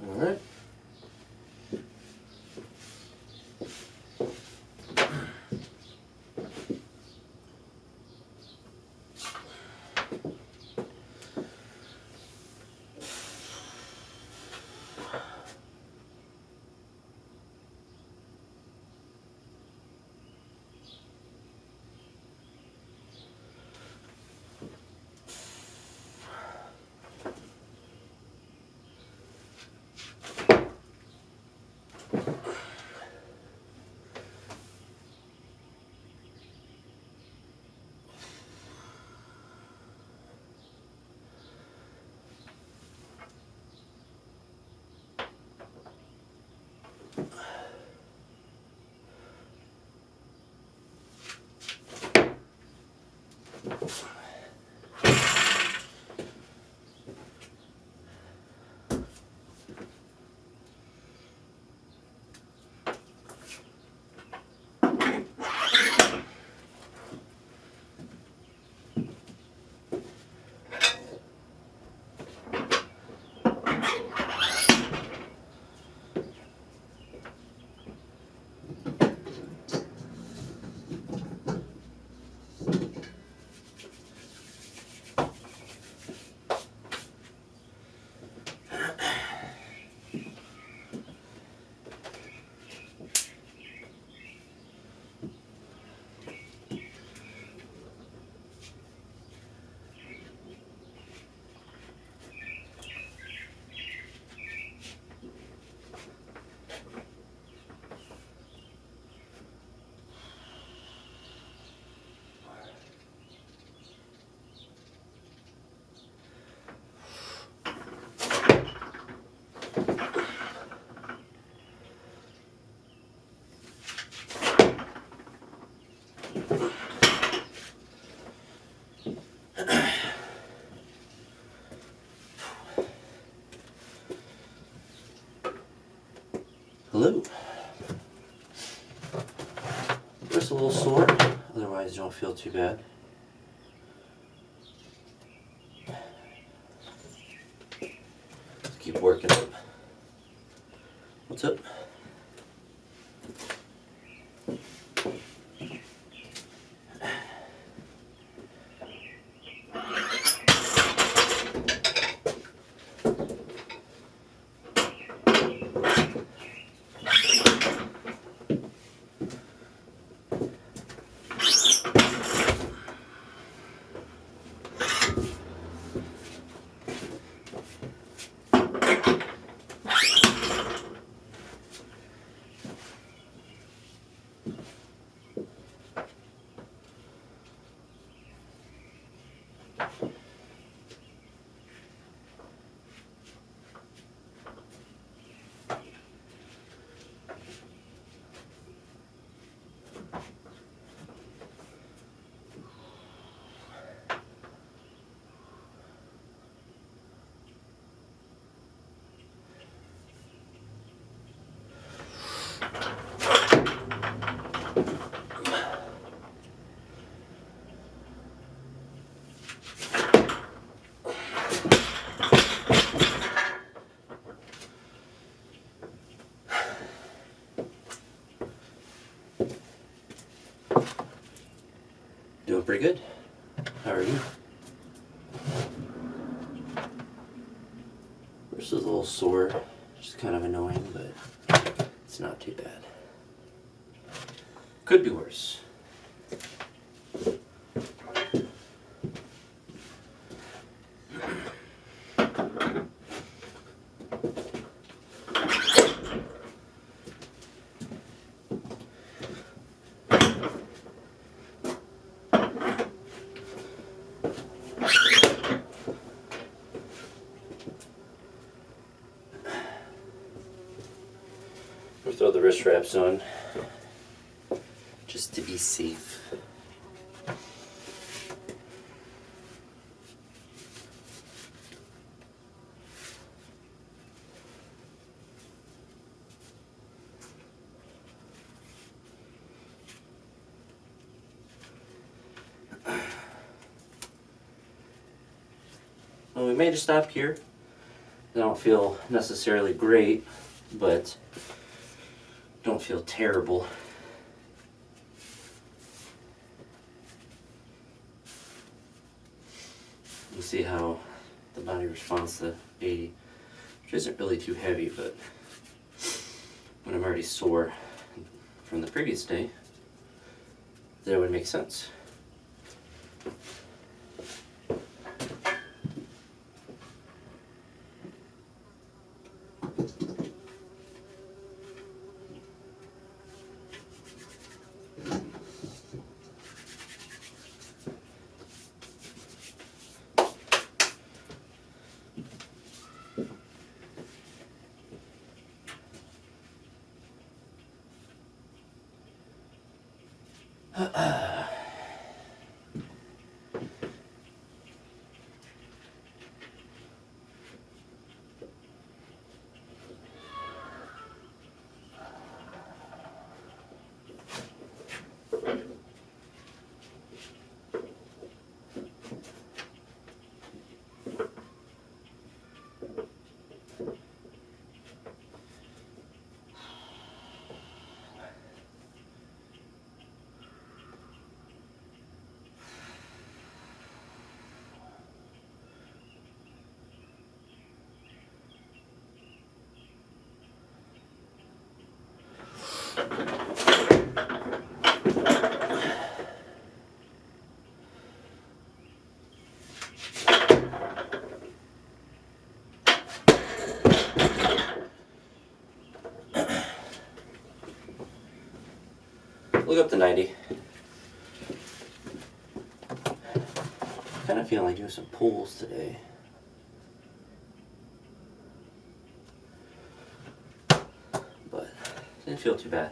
All right. Hello. Wrist a little sore, otherwise don't feel too bad. Let's keep working up. What's up? Doing pretty good. How are you? Wrist is a little sore, just kind of annoying, but it's not too bad. Could be worse. We'll throw the wrist wraps on just to be safe. Well, we made a stop here They don't feel necessarily great, but don't feel terrible. We'll see how the body responds to 80, which isn't really too heavy, but when I'm already sore from the previous day, that would make sense. Look up to 90. Kind of feeling like doing some pulls today. But didn't feel too bad.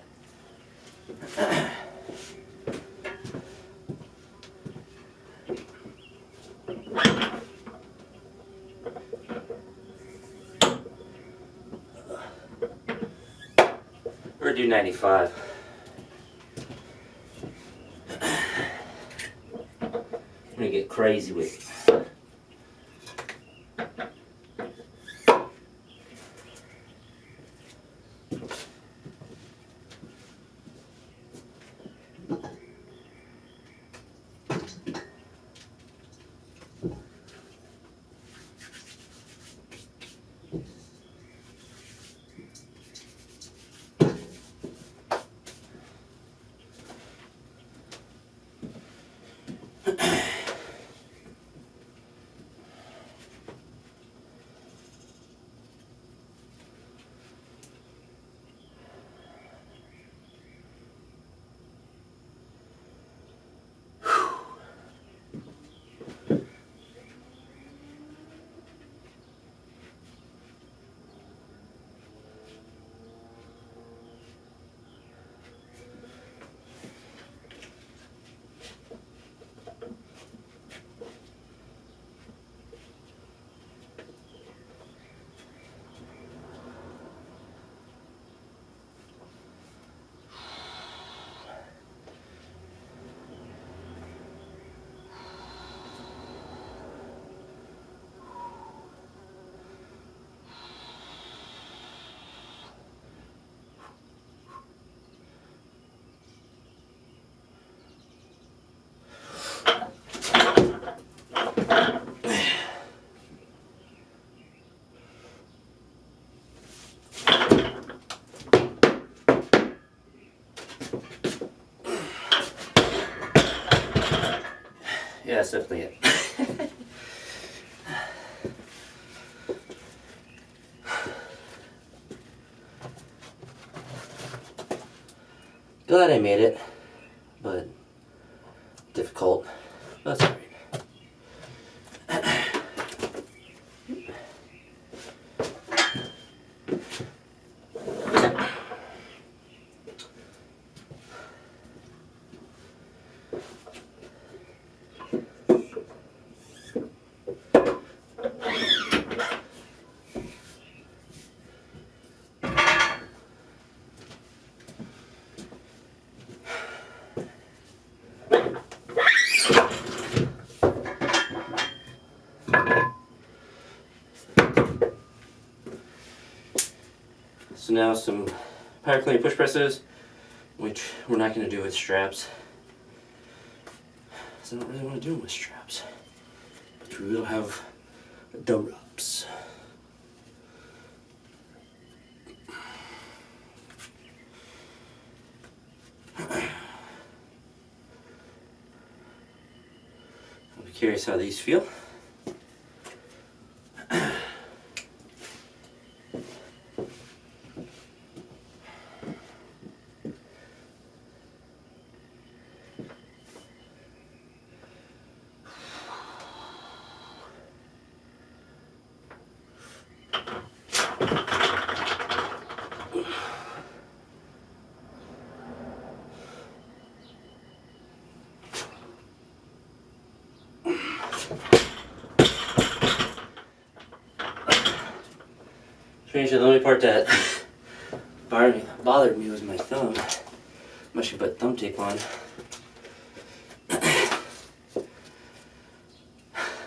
We're do 95. I'm gonna get crazy with it. Yeah, that's definitely it. Glad I made it, but difficult. That's all right. So now some power cleaner push presses, which we're not going to do with straps. So I don't really want to do them with straps. But we will have the drops. I'll be curious how these feel. Strangely, the only part that bothered me was my thumb. I should put thumb tape on. I've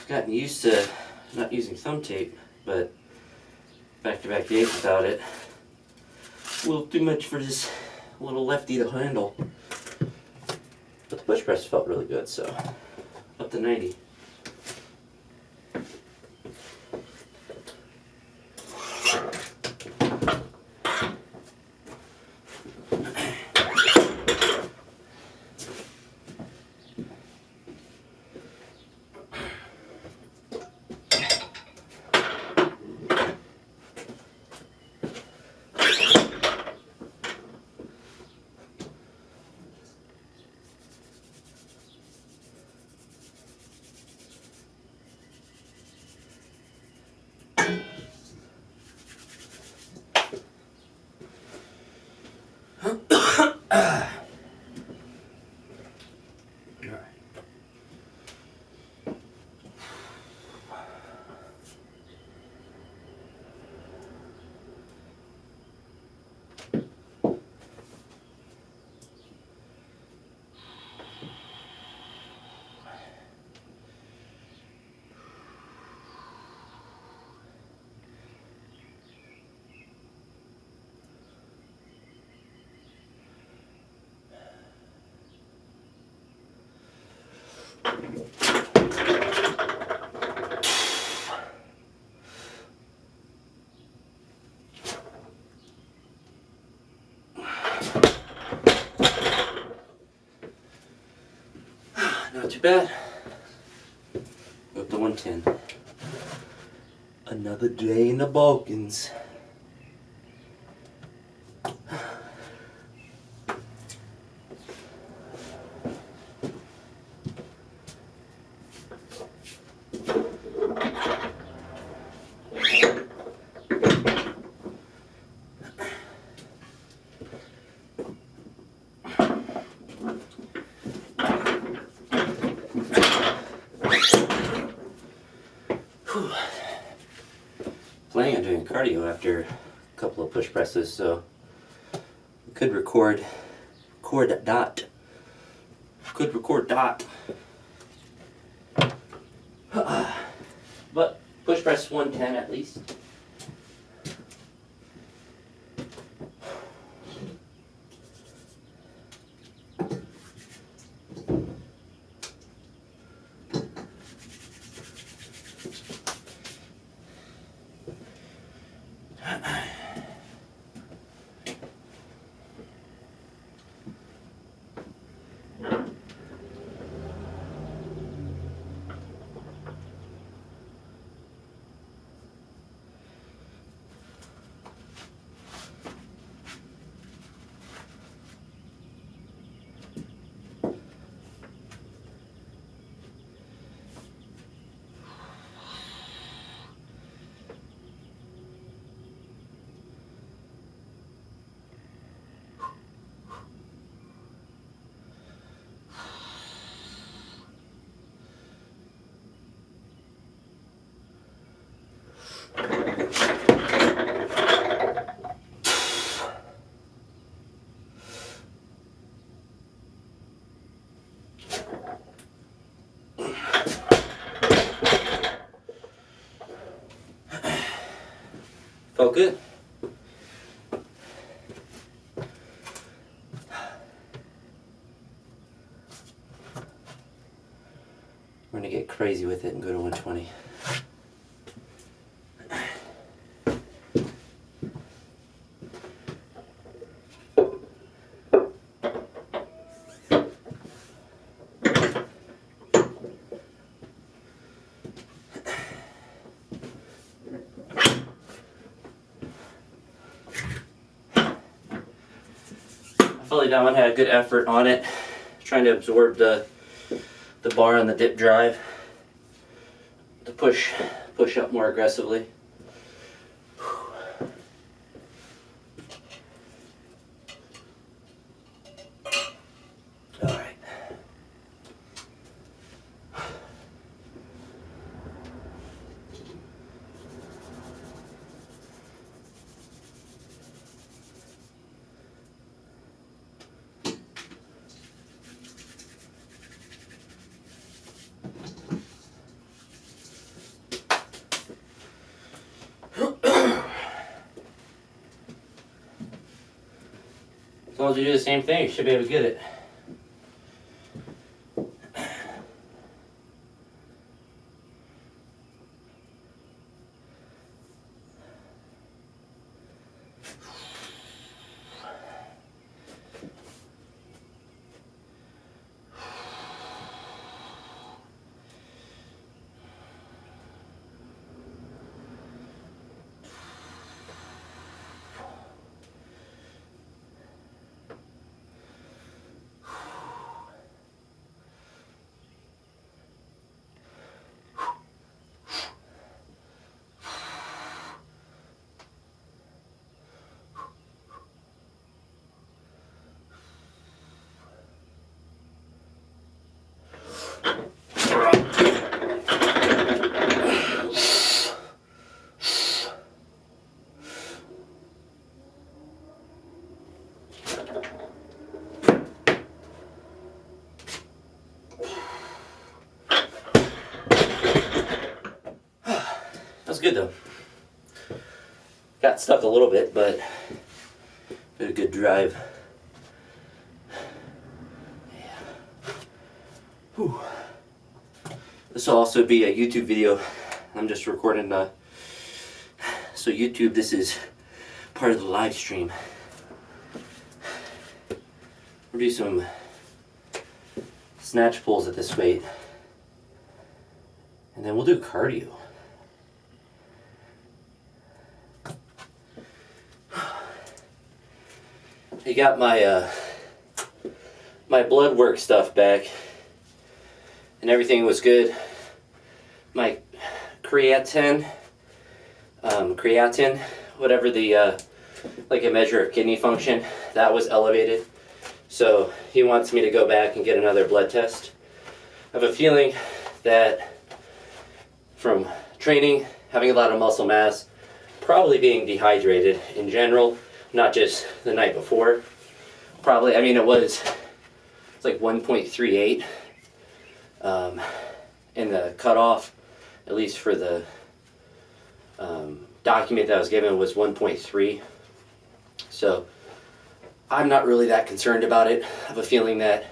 gotten used to not using thumb tape, but back-to-back days without it. A little too much for this little lefty to handle. But the push press felt really good, so up to 90. Not too bad. Up to 110. Another day in the Balkans. Planning on doing cardio after a couple of push presses, so we could record dot. Could record dot. But push press 110 at least. Felt good. crazy with it and go to 120. I felt like that one had a good effort on it, trying to absorb the bar on the dip drive to push up more aggressively. All right. As long as you do the same thing, you should be able to get it. That's good though. Got stuck a little bit, but did a good drive. Yeah. Whew. This will also be a YouTube video. I'm just recording. So YouTube, this is part of the live stream. We'll do some snatch pulls at this weight, and then we'll do cardio. I got my my blood work stuff back, and everything was good. My creatine, whatever the like a measure of kidney function, that was elevated. So he wants me to go back and get another blood test. I have a feeling that from training, having a lot of muscle mass, probably being dehydrated in general, not just the night before. Probably, I mean, it's like 1.38 in the cutoff, at least for the document that I was given, was 1.3. So I'm not really that concerned about it. I have a feeling that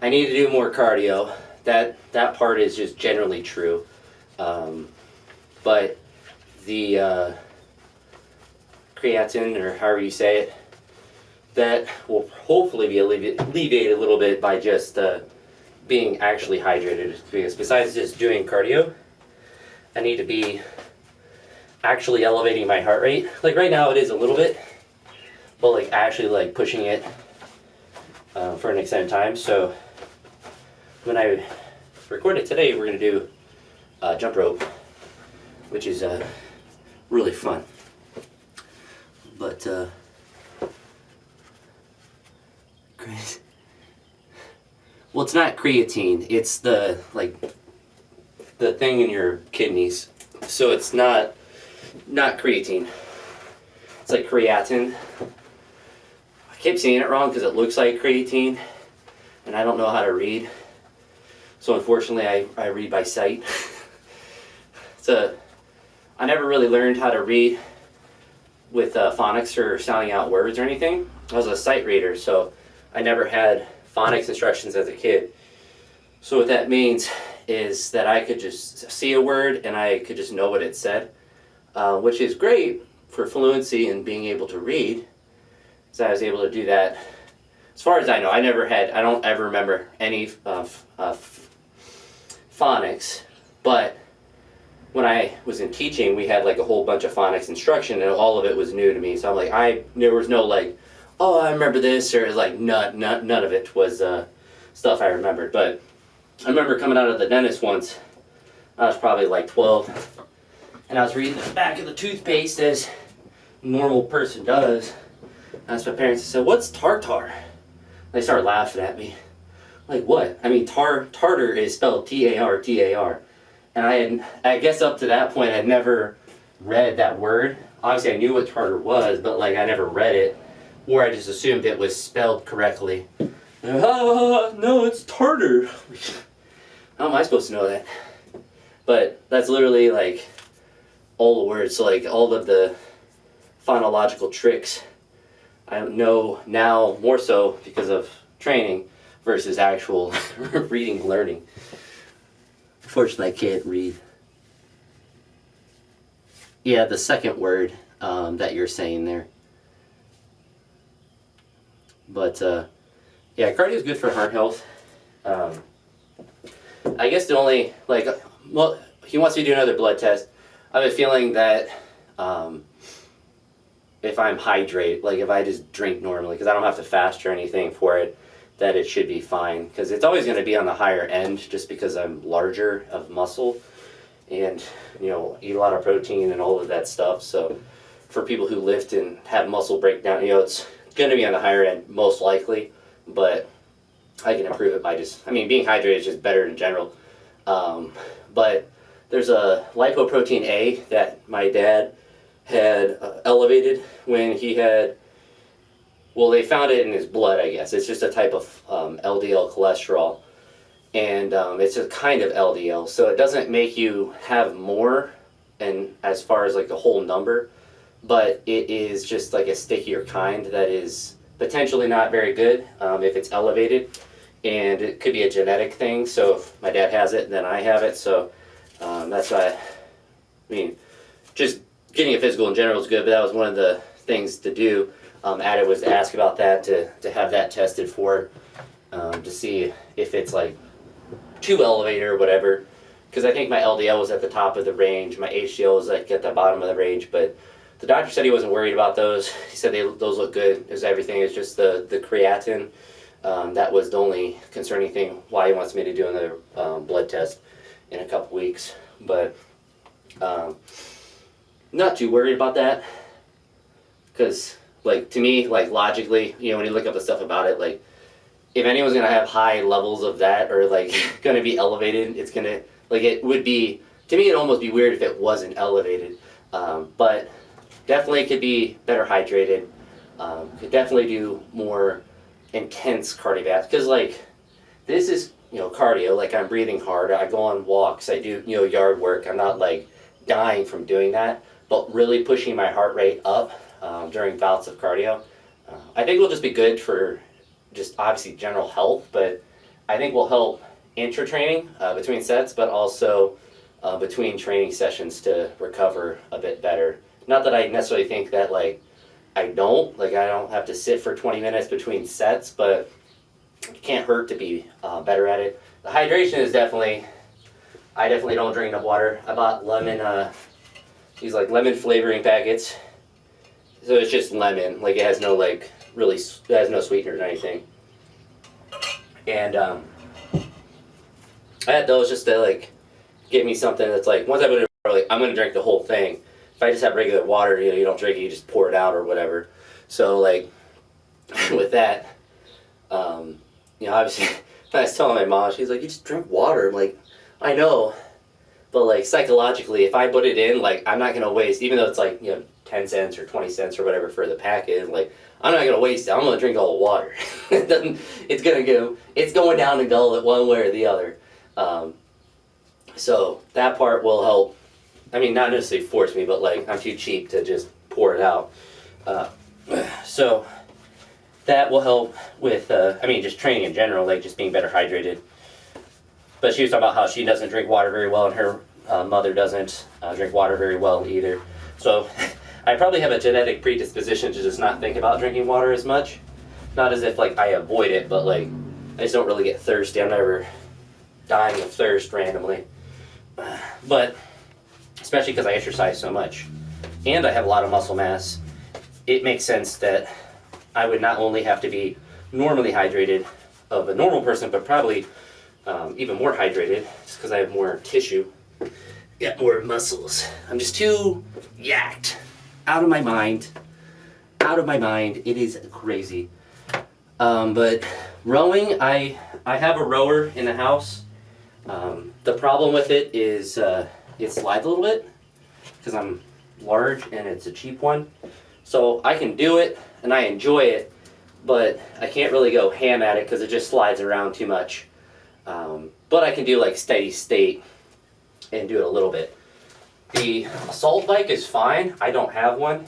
I need to do more cardio. That part is just generally true. But the creatine, or however you say it, that will hopefully be alleviated a little bit by just being actually hydrated. Because besides just doing cardio, I need to be actually elevating my heart rate. Like right now it is a little bit, but like actually like pushing it for an extended time. So when I record it today, we're going to do jump rope, which is really fun. But well, it's not creatine, it's the thing in your kidneys. So it's not creatine, it's like creatine. I keep saying it wrong because it looks like creatine and I don't know how to read, so unfortunately I read by sight. I never really learned how to read with phonics or sounding out words or anything. I was a sight reader, so I never had phonics instructions as a kid. So what that means is that I could just see a word and I could just know what it said, which is great for fluency and being able to read. So I was able to do that. As far as I know, I don't ever remember any phonics, but when I was in teaching, we had like a whole bunch of phonics instruction, and all of it was new to me. So I'm like, there was no like, oh, I remember this, or like none of it was stuff I remembered. But I remember coming out of the dentist once. I was probably like 12, and I was reading the back of the toothpaste as a normal person does. I asked my parents, I said, "What's tartar?" They started laughing at me. Like, what? I mean, tartar is spelled T-A-R-T-A-R. And I guess up to that point, I'd never read that word. Obviously, I knew what tartar was, but like I never read it, or I just assumed it was spelled correctly. No, it's tartar. How am I supposed to know that? But that's literally like all the words. So like all of the phonological tricks I know now more so because of training versus actual reading and learning. Unfortunately, I can't read. Yeah, the second word that you're saying there. But yeah, cardio is good for heart health. I guess the only, like, well, he wants me to do another blood test. I have a feeling that if I'm hydrated, like if I just drink normally, because I don't have to fast or anything for it, that it should be fine. Because it's always going to be on the higher end just because I'm larger of muscle and, you know, eat a lot of protein and all of that stuff. So for people who lift and have muscle breakdown, you know, it's going to be on the higher end most likely, but I can improve it by just, I mean, being hydrated is just better in general. But there's a lipoprotein A that my dad had elevated when he had, well, they found it in his blood, I guess. It's just a type of LDL cholesterol, and it's a kind of LDL, so it doesn't make you have more, and as far as like the whole number, but it is just like a stickier kind that is potentially not very good if it's elevated, and it could be a genetic thing. So if my dad has it, then I have it. So that's why, I mean, just getting a physical in general is good, but that was one of the things to do at it, was to ask about that, to have that tested for, to see if it's like too elevated or whatever. Because I think my LDL was at the top of the range, my HDL was like at the bottom of the range, but the doctor said he wasn't worried about those. He said those look good. Is everything is just the creatinine. That was the only concerning thing why he wants me to do another blood test in a couple weeks. But not too worried about that, because like to me, like logically, you know, when you look up the stuff about it, like if anyone's gonna have high levels of that or like gonna be elevated, it's gonna, like, it would be, to me it'd almost be weird if it wasn't elevated. But definitely could be better hydrated. Could definitely do more intense cardiovascular, because like this is, you know, cardio, like I'm breathing hard, I go on walks, I do, you know, yard work. I'm not like dying from doing that, but really pushing my heart rate up during bouts of cardio, I think will just be good for just obviously general health, but I think will help intra-training between sets, but also between training sessions to recover a bit better. Not that I necessarily think that like I don't have to sit for 20 minutes between sets, but it can't hurt to be better at it. The hydration is definitely, I definitely don't drink enough water. I bought lemon, these like lemon flavoring packets. So it's just lemon, like it has no like really, it has no sweeteners or anything. And I had those just to like get me something that's like, once I put it in water, like I'm gonna drink the whole thing. If I just have regular water, you know, you don't drink it, you just pour it out or whatever. So like with that, you know, obviously I was telling my mom, she's like, you just drink water. I'm like, I know, but like psychologically, if I put it in, like I'm not gonna waste, even though it's like, you know, 10 cents or 20 cents or whatever for the packet, like I'm not gonna waste it. I'm gonna drink all the water. It's going down the gullet one way or the other. So that part will help. I mean, not necessarily force me, but like I'm too cheap to just pour it out. So that will help with, I mean, just training in general, like just being better hydrated. But she was talking about how she doesn't drink water very well, and her mother doesn't drink water very well either. So I probably have a genetic predisposition to just not think about drinking water as much. Not as if like I avoid it, but like I just don't really get thirsty. I'm never dying of thirst randomly. But especially because I exercise so much and I have a lot of muscle mass, it makes sense that I would not only have to be normally hydrated of a normal person, but probably even more hydrated just because I have more tissue, got more muscles. I'm just too yacked. Out of my mind. Out of my mind. It is crazy. But rowing, I have a rower in the house. The problem with it is it slides a little bit because I'm large and it's a cheap one. So I can do it and I enjoy it, but I can't really go ham at it because it just slides around too much. But I can do like steady state and do it a little bit. The assault bike is fine. I don't have one.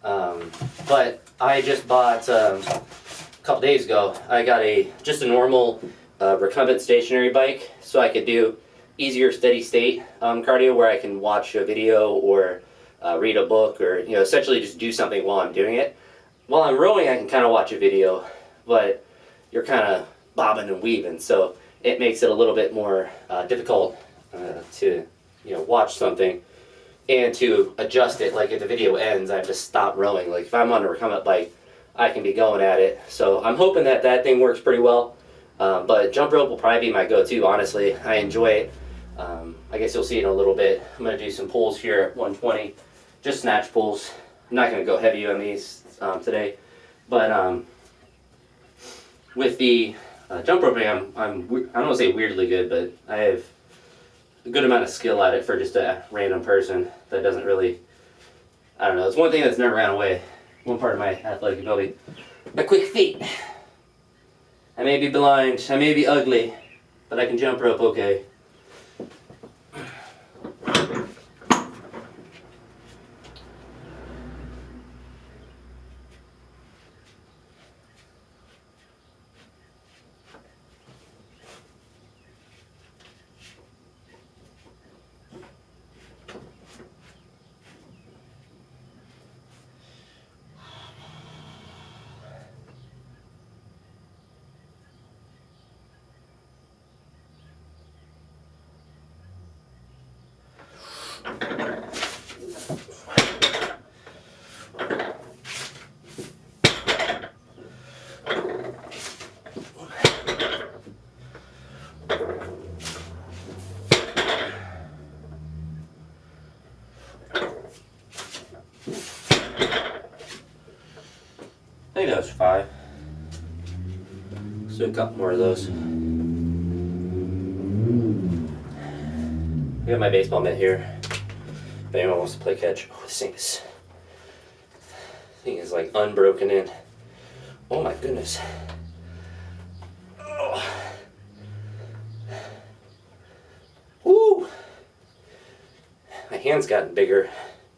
But I just bought, a couple days ago, I got just a normal recumbent stationary bike, so I could do easier steady state cardio where I can watch a video or read a book, or essentially just do something while I'm doing it. While I'm rowing, I can kind of watch a video, but you're kind of bobbing and weaving, so it makes it a little bit more difficult to watch something and to adjust it. Like if the video ends, I have to stop rowing. Like if I'm on a recumbent bike, I can be going at it. So I'm hoping that thing works pretty well. But jump rope will probably be my go-to, honestly. I enjoy it. I guess you'll see in a little bit. I'm going to do some pulls here at 120, just snatch pulls. I'm not going to go heavy on these today. But with the jump roping, I don't want to say weirdly good, but I have a good amount of skill at it for just a random person that doesn't really, I don't know. It's one thing that's never ran away. One part of my athletic ability. My quick feet. I may be blind, I may be ugly, but I can jump rope okay. I think that was 5. So a couple more of those. I got my baseball mitt here. If anyone wants to play catch. Oh, this thing is like unbroken in. Oh my goodness. Oh. Woo! My hand's gotten bigger.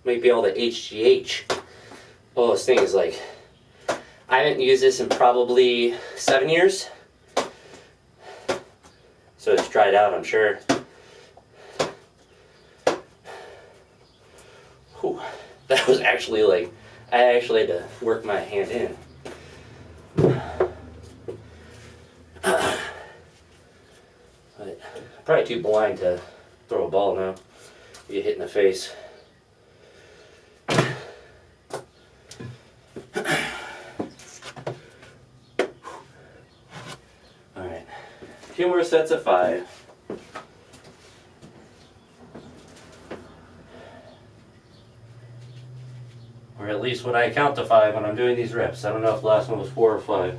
Might be all the HGH. Oh, this thing is like, I haven't used this in probably 7 years. So it's dried out, I'm sure. Whew. That was actually like, I actually had to work my hand in. But I'm probably too blind to throw a ball now. You get hit in the face. Alright, 2 more sets of 5. Or at least when I count to 5 when I'm doing these reps. I don't know if the last one was 4 or 5.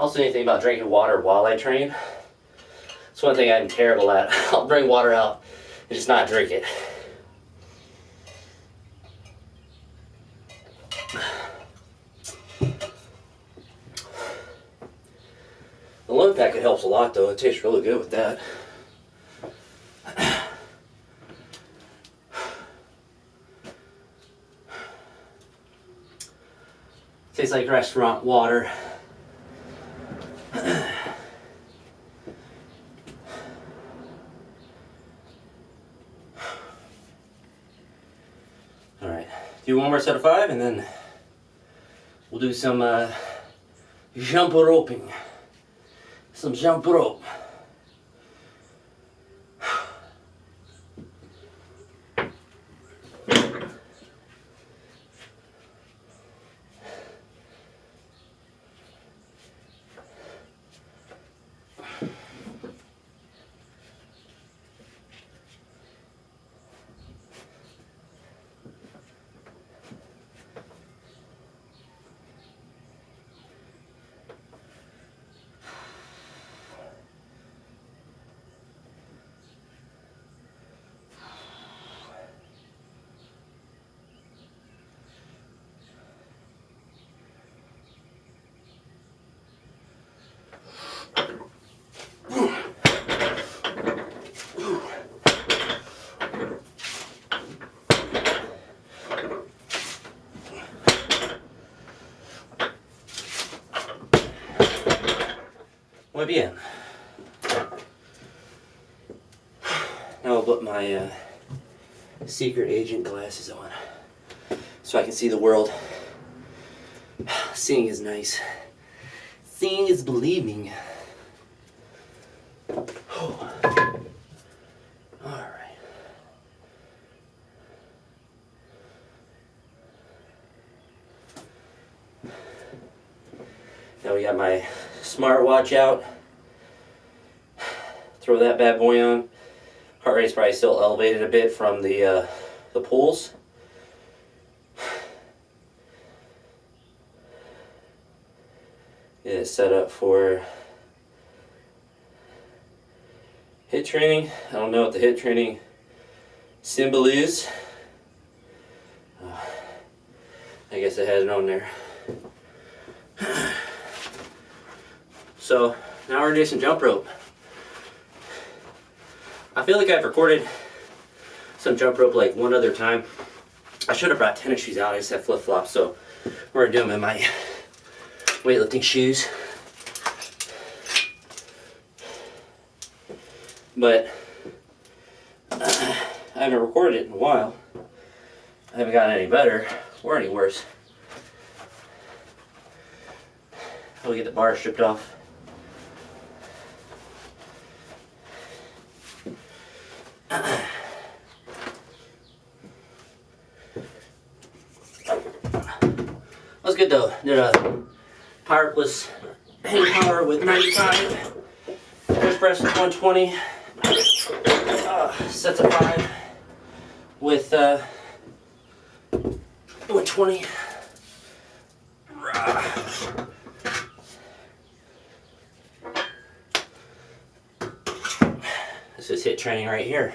Also, anything about drinking water while I train. It's one thing I'm terrible at. I'll bring water out and just not drink it. The lemon packet helps a lot though. It tastes really good with that. Tastes like restaurant water. Alright, do one more set of 5 and then we'll do some jump roping. Some jump rope. Muy bien. Now I'll put my secret agent glasses on so I can see the world. Seeing is nice. Seeing is believing. Oh. Alright. Now we got my smartwatch out. Throw that bad boy on. Heart rate's probably still elevated a bit from the pulse. Get it set up for HIIT training. I don't know what the HIIT training symbol is. I guess it has it on there. So now we're gonna do some jump rope. I feel like I've recorded some jump rope like one other time. I should have brought tennis shoes out. I just have flip flops, so we're gonna do them in my weightlifting shoes. But I haven't recorded it in a while. I haven't gotten any better or any worse. I'll get the bar stripped off. That's good though. Did a power plus hang power with 95, push press with 120, sets of 5 with 120. This is HIIT training right here.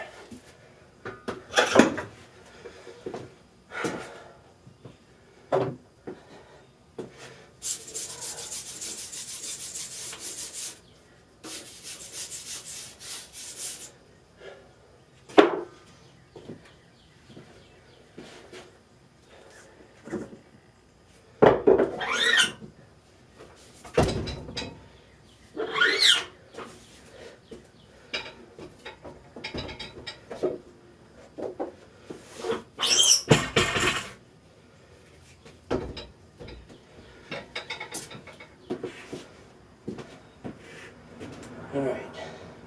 Alright,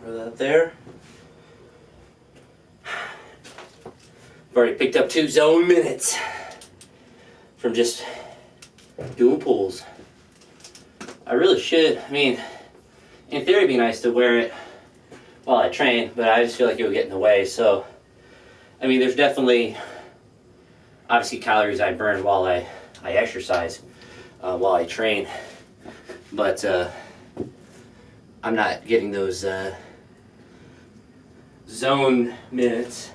throw that there. I've already picked up 2 zone minutes from just doing pulls. I really should, I mean, in theory it'd be nice to wear it while I train, but I just feel like it would get in the way. So, I mean, there's definitely, obviously calories I burn while I exercise, while I train. But I'm not getting those zone minutes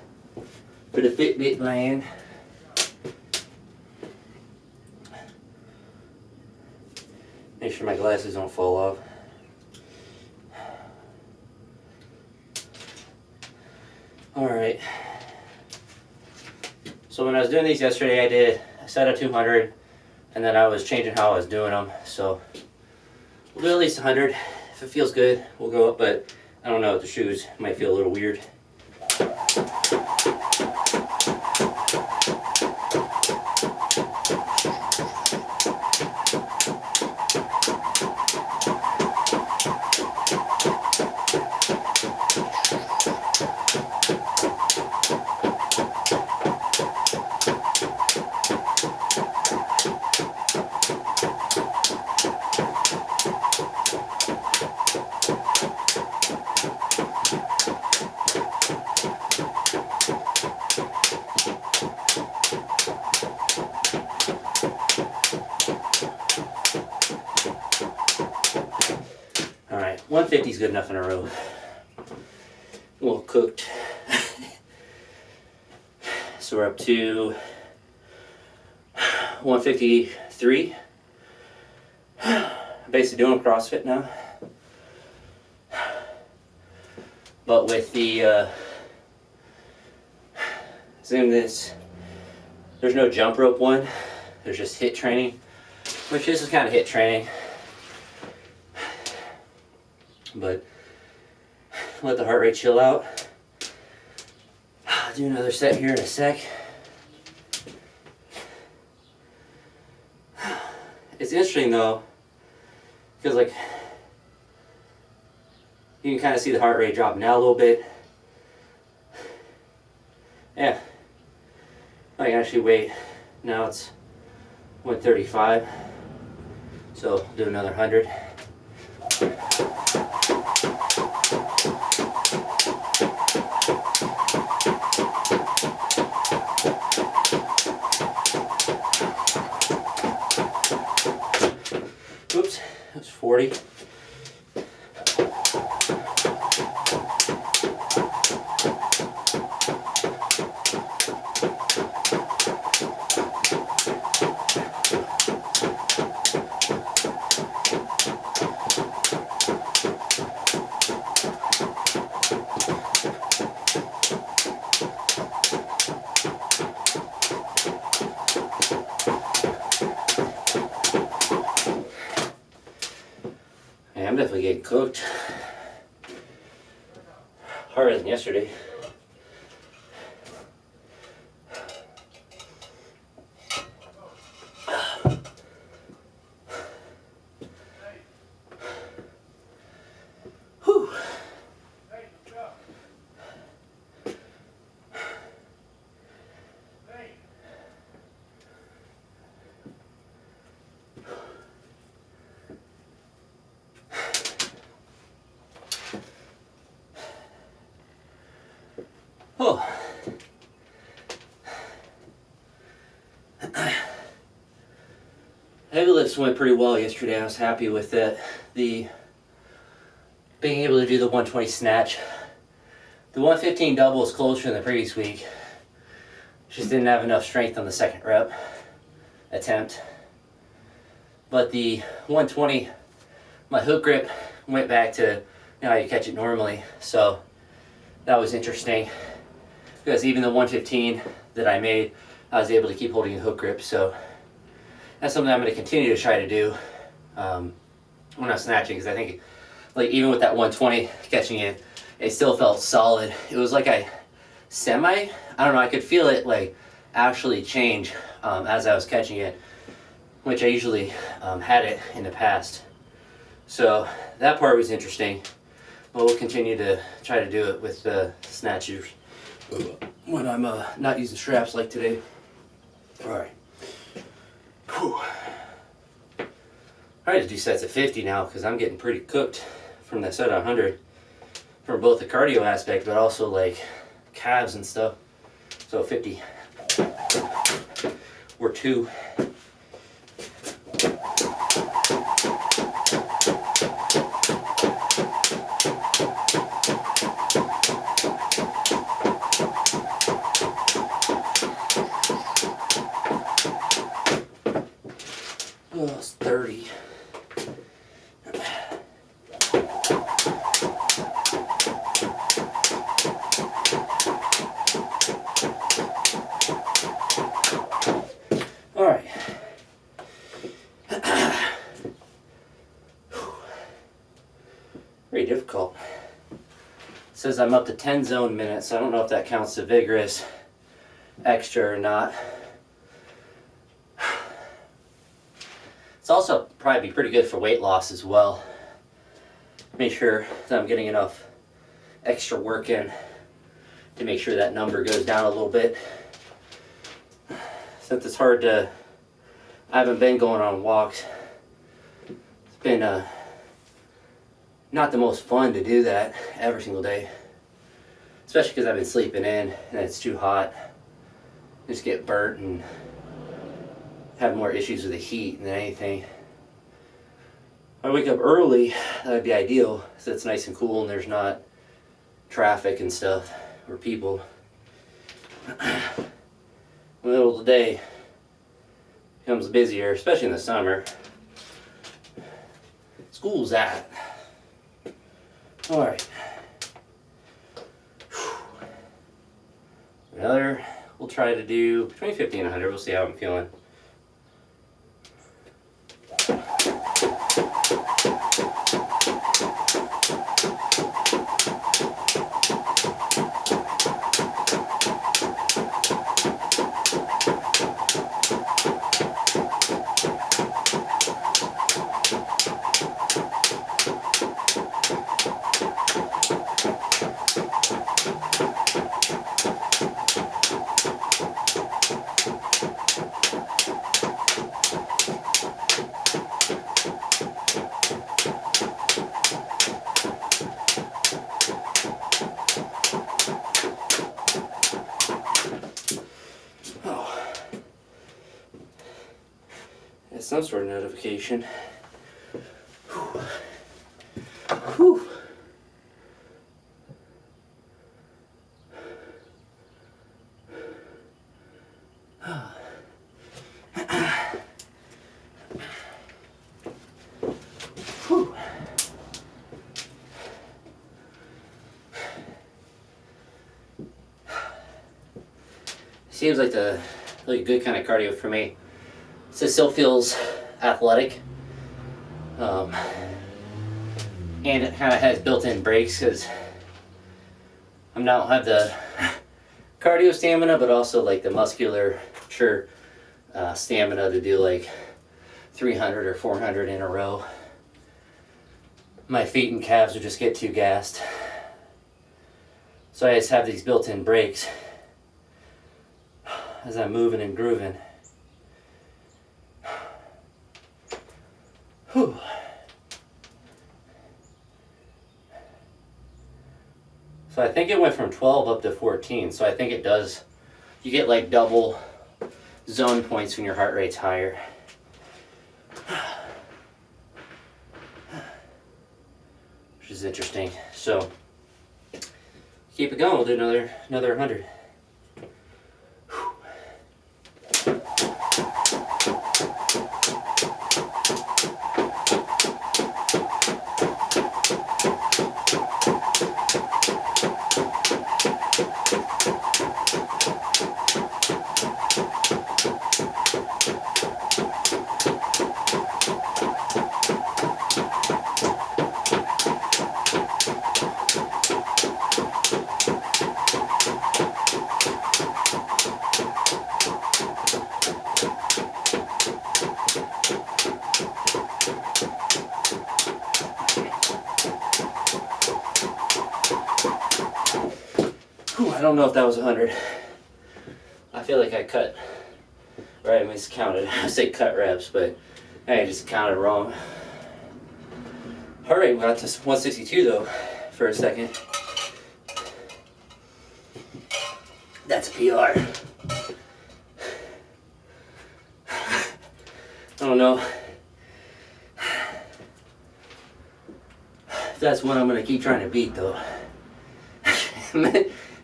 for the Fitbit land. Make sure my glasses don't fall off. Alright. So when I was doing these yesterday, I set a 200, and then I was changing how I was doing them. So we'll do at least 100. If it feels good, we'll go up, but I don't know with the shoes. It might feel a little weird. Alright, 150 is good enough in a row. A little cooked. So we're up to 153. I'm basically doing CrossFit now. But with the Zoom this, there's no jump rope one. There's just HIIT training, which this is kind of HIIT training. But let the heart rate chill out. I'll do another set here in a sec. It's interesting though, because like you can kind of see the heart rate dropping now a little bit. Yeah, I can actually wait. Now it's 135, so do another 100. Oops, that's 40. Yeah, I'm definitely getting cooked. Harder than yesterday. Whew. Oh. Heavy lifts went pretty well yesterday. I was happy with it. The being able to do the 120 snatch. The 115 double was closer than the previous week. Just didn't have enough strength on the second rep attempt. But the 120, my hook grip went back to how you catch it normally. So that was interesting. Because even the 115 that I made, I was able to keep holding the hook grip. So that's something I'm going to continue to try to do when I'm snatching. Because I think, like, even with that 120 catching it, it still felt solid. It was like I don't know, I could feel it like actually change as I was catching it, which I usually had it in the past. So that part was interesting. But we'll continue to try to do it with the snatchers when I'm not using straps like today. Alright. Alright, let's do sets of 50 now because I'm getting pretty cooked from that set of 100 from both the cardio aspect but also like calves and stuff. So 50 or 2. pretty difficult. It says I'm up to 10 zone minutes, so I don't know if that counts as vigorous extra or not. It's also probably pretty good for weight loss as well. Make sure that I'm getting enough extra work in to make sure that number goes down a little bit. Since it's hard to, I haven't been going on walks. It's been not the most fun to do that every single day. Especially because I've been sleeping in and it's too hot. Just get burnt and have more issues with the heat than anything. If I wake up early, that would be ideal, so it's nice and cool and there's not traffic and stuff or people. The middle of the day becomes busier, especially in the summer. School's at. Alright. Another, we'll try to do between 50 and 100. We'll see how I'm feeling. Some sort of notification. Whew. Whew. Whew. Seems like the really good kind of cardio for me. So it still feels athletic, and it kind of has built-in brakes because I don't have the cardio stamina, but also like the muscular stamina to do like 300 or 400 in a row. My feet and calves would just get too gassed, so I just have these built-in brakes as I'm moving and grooving. Whew. So I think it went from 12 up to 14. So I think it does, you get like double zone points when your heart rate's higher. Which is interesting. So keep it going. We'll do another 100. I don't know if that was 100. I feel like I cut, right, I miscounted. I say cut reps, but I just counted wrong. Heart rate got to 162 though for a second. That's a PR. I don't know if that's one I'm going to keep trying to beat though.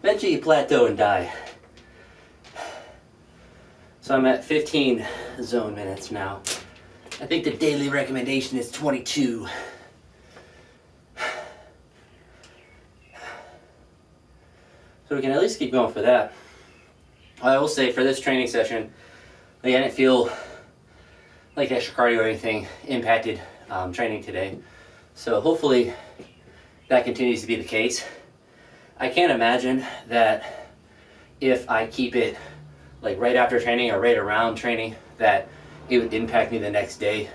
Eventually you plateau and die. So I'm at 15 zone minutes now. I think the daily recommendation is 22. So we can at least keep going for that. I will say for this training session, like, I didn't feel like extra cardio or anything impacted training today. So hopefully that continues to be the case. I can't imagine that if I keep it like right after training or right around training, that it would impact me the next day.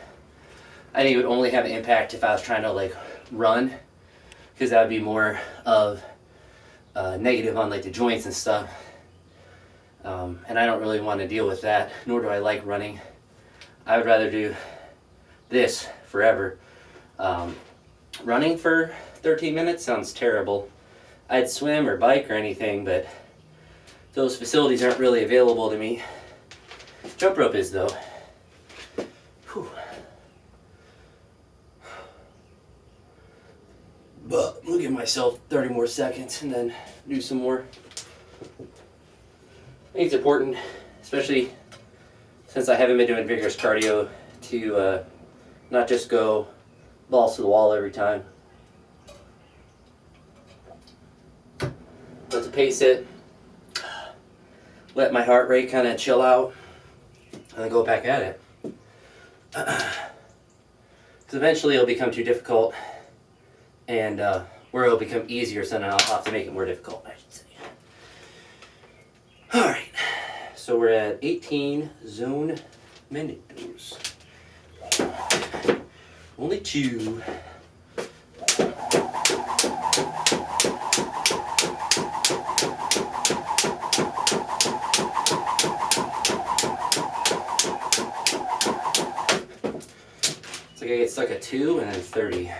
I think it would only have an impact if I was trying to like run, because that would be more of negative on like the joints and stuff. And I don't really want to deal with that, nor do I like running. I would rather do this forever. Running for 13 minutes sounds terrible. I'd swim or bike or anything, but those facilities aren't really available to me. Jump rope is though. Whew. But look at myself 30 more seconds and then do some more. I think it's important, especially since I haven't been doing vigorous cardio, to not just go balls to the wall every time, but to pace it, let my heart rate kind of chill out, and then go back at it. Because eventually it'll become too difficult, and where it'll become easier, so then I'll have to make it more difficult, I should say. Alright, so we're at 18 zone minutes. Only 2. It's like I get stuck at 2 and then 30.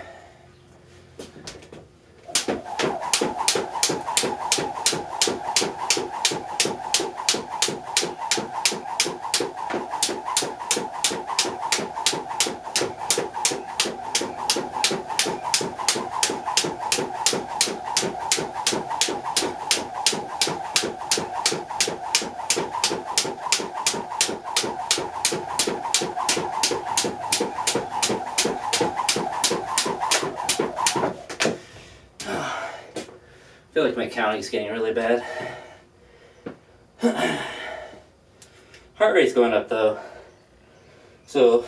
I feel like my counting's getting really bad. Heart rate's going up though, so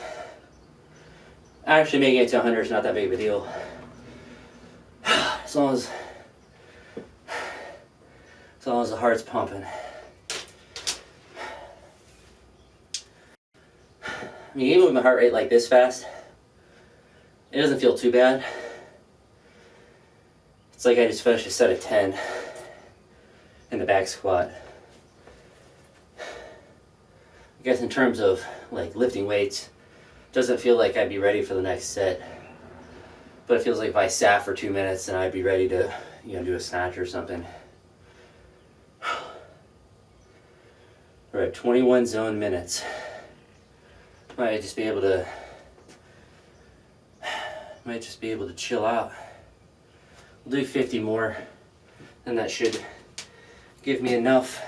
actually making it to 100 is not that big of a deal. As long as the heart's pumping. I mean, even with my heart rate like this fast, it doesn't feel too bad. It's like I just finished a set of 10 in the back squat. I guess in terms of like lifting weights, doesn't feel like I'd be ready for the next set. But it feels like if I sat for 2 minutes, then I'd be ready to, do a snatch or something. We're at 21 zone minutes. Might just be able to chill out. We'll do 50 more, and that should give me enough.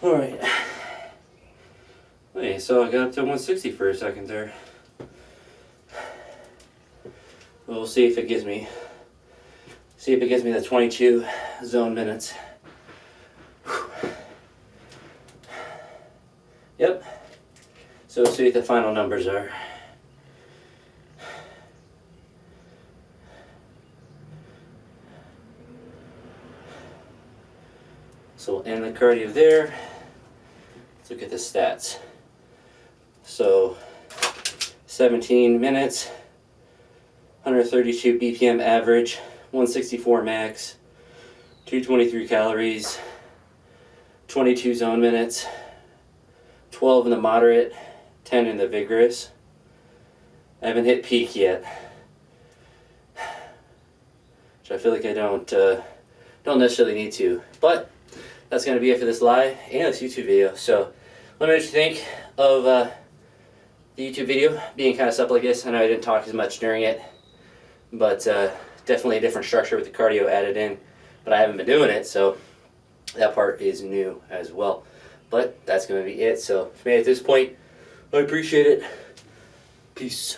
Alright. Okay, so I got up to 160 for a second there. We'll see if it gives me the 22 zone minutes. Yep. So we'll see what the final numbers are. So we'll end the cardio there. Let's look at the stats. So 17 minutes, 132 BPM average, 164 max, 223 calories, 22 zone minutes, 12 in the moderate, 10 in the vigorous. I haven't hit peak yet, which I feel like I don't necessarily need to, but that's going to be it for this live and this YouTube video. So let me know what you think of the YouTube video being kind of stuff like this. I know I didn't talk as much during it, but definitely a different structure with the cardio added in, but I haven't been doing it, so that part is new as well. But that's going to be it. So if you made it at this point, I appreciate it. Peace.